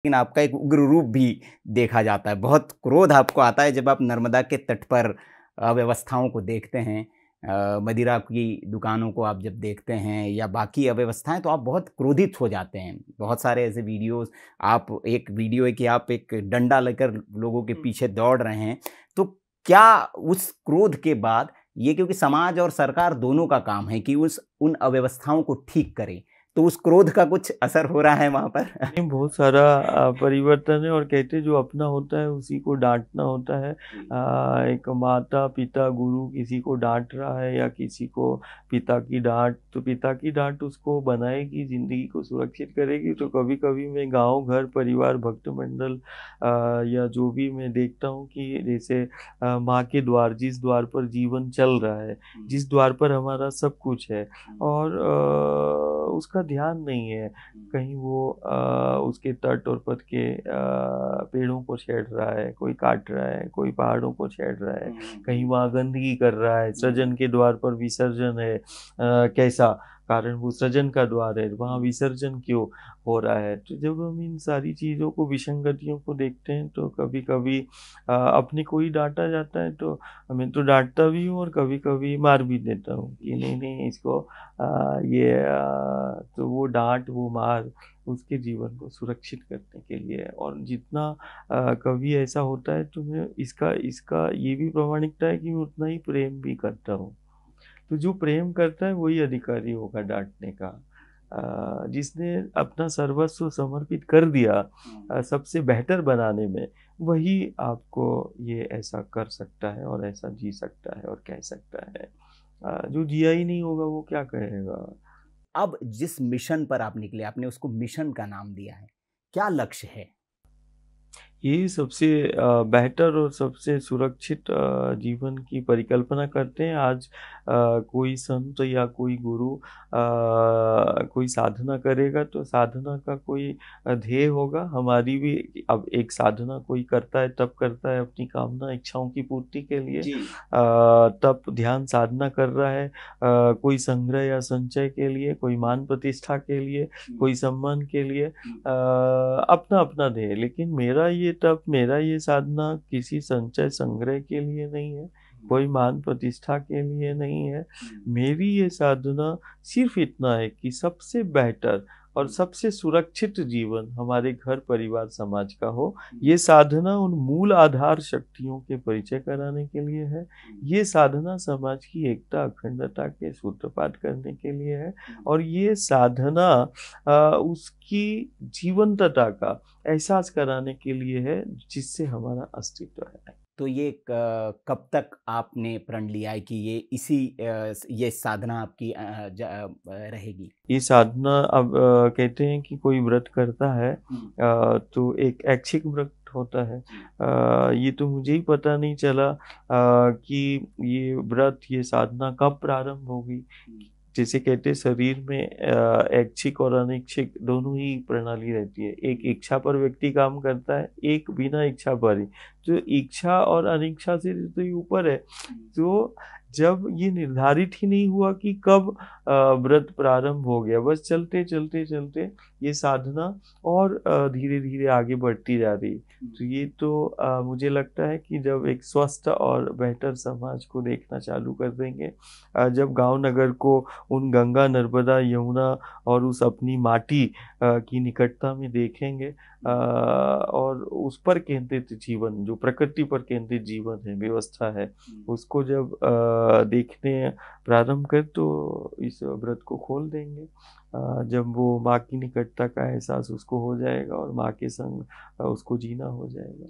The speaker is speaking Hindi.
लेकिन आपका एक उग्र रूप भी देखा जाता है। बहुत क्रोध आपको आता है जब आप नर्मदा के तट पर अव्यवस्थाओं को देखते हैं। मदिरा की दुकानों को आप जब देखते हैं या बाकी अव्यवस्थाएँ, तो आप बहुत क्रोधित हो जाते हैं। बहुत सारे ऐसे वीडियोज़, आप एक वीडियो है कि आप एक डंडा लेकर लोगों के पीछे दौड़ रहे हैं। तो क्या उस क्रोध के बाद ये, क्योंकि समाज और सरकार दोनों का काम है कि उस उन अव्यवस्थाओं को ठीक करे, तो उस क्रोध का कुछ असर हो रहा है वहाँ पर? नहीं, बहुत सारा परिवर्तन है और कहते हैं जो अपना होता है उसी को डाँटना होता है। जी। एक माता-पिता, गुरु किसी को डाँट रहा है या किसी को पिता की डाँट, तो पिता की डाँट उसको बनाएगी, ज़िंदगी को सुरक्षित करेगी। तो जी। कभी-कभी मैं गाँव, घर, परिवार, भक्त मंडल या जो भी मैं देखता हूँ कि जैसे माँ के द्वार, जिस द्वार पर जीवन चल रहा है, हुँ, जिस द्वार पर हमारा सब कुछ है हुँ, और उसका ध्यान नहीं है। हुँ, कहीं वो उसके तट और पथ के पेड़ों को छेड़ रहा है, कोई काट रहा है, कोई पहाड़ों को छेड़ रहा है, हुँ, हुँ, कहीं हुँ, वहाँ गंदगी कर रहा है, हुँ, सृजन के द्वार पर विसर्जन है। कैसा? कारण वो सृजन का द्वार है, वहाँ हुँ, विसर्जन क्यों हो रहा है? तो जब हम इन सारी चीज़ों को, विसंगतियों को देखते हैं तो कभी-कभी अपने को ही डाँटा जाता है, तो मैं तो डाँटता भी हूँ और कभी-कभी मार भी देता हूँ कि जी। नहीं, नहीं इसको तो वो डाँट, वो मार उसके जीवन को सुरक्षित करने के लिए है। और जितना कभी ऐसा होता है तो मैं इसका इसका ये भी प्रामाणिकता है कि मैं उतना ही प्रेम भी करता हूँ। तो जो प्रेम करता है वही अधिकारी होगा डाँटने का। जिसने अपना सर्वस्व समर्पित कर दिया हुँ, सबसे बेहतर बनाने में, वही आपको ये ऐसा कर सकता है और ऐसा जी सकता है और कह सकता है। जो जिया ही नहीं होगा वो क्या कहेगा? अब जिस मिशन पर आप निकले, आपने उसको मिशन का नाम दिया है। क्या लक्ष्य है? यही सबसे बेहतर और सबसे सुरक्षित जीवन की परिकल्पना करते हैं। आज कोई संत या कोई गुरु कोई साधना करेगा तो साधना का कोई ध्येय होगा। हमारी भी अब एक साधना कोई करता है तब करता है अपनी कामना इच्छाओं की पूर्ति के लिए। जी। तब ध्यान साधना कर रहा है कोई संग्रह या संचय के लिए, कोई मान प्रतिष्ठा के लिए, हुँ, कोई सम्मान के लिए। हुँ, अपना-अपना ध्येय, लेकिन मेरा ये तप, मेरा ये साधना किसी संचय संग्रह के लिए नहीं है, हुँ, कोई मान प्रतिष्ठा के लिए नहीं है। हुँ, मेरी ये साधना सिर्फ़ इतना है कि सबसे बेहतर और हुँ, सबसे सुरक्षित जीवन हमारे घर, परिवार, समाज का हो। हुँ, ये साधना उन मूल आधार शक्तियों के परिचय कराने के लिए है। हुँ, ये साधना समाज की एकता, अखंडता के सूत्रपात करने के लिए है हुँ। और ये साधना उसकी जीवंतता का एहसास कराने के लिए है, जिससे हमारा अस्तित्व है। तो ये कब तक आपने प्रण लिया है कि ये ये साधना आपकी रहेगी? ये साधना अब कहते हैं कि कोई व्रत करता है हुँ, तो एक ऐच्छिक व्रत होता है। जी। ये तो मुझे ही पता नहीं चला कि ये व्रत, ये साधना कब प्रारंभ होगी। हुँ, जैसे कहते हैं शरीर में ऐच्छिक और अनैच्छिक दोनों ही प्रणाली रहती है। एक इच्छा पर व्यक्ति काम करता है, एक बिना इच्छा पर ही। जो इच्छा और अनिच्छा से तो ये ऊपर है। हुँ, तो जब ये निर्धारित ही नहीं हुआ कि कब व्रत प्रारंभ हो गया, बस चलते ये साधना और धीरे-धीरे आगे बढ़ती जा रही। हुँ, तो ये तो मुझे लगता है कि जब एक स्वस्थ और बेहतर समाज को देखना चालू कर देंगे, जब गाँव नगर को उन गंगा, नर्मदा, यमुना और उस अपनी माटी की निकटता में देखेंगे हुँ, और उस पर केंद्रित जीवन, जो प्रकृति पर केंद्रित जीवन है, व्यवस्था है, हुँ। उसको जब देखने प्रारंभ करें तो इस व्रत को खोल देंगे। जब वो माँ की निकटता का एहसास उसको हो जाएगा और माँ के संग उसको जीना हो जाएगा।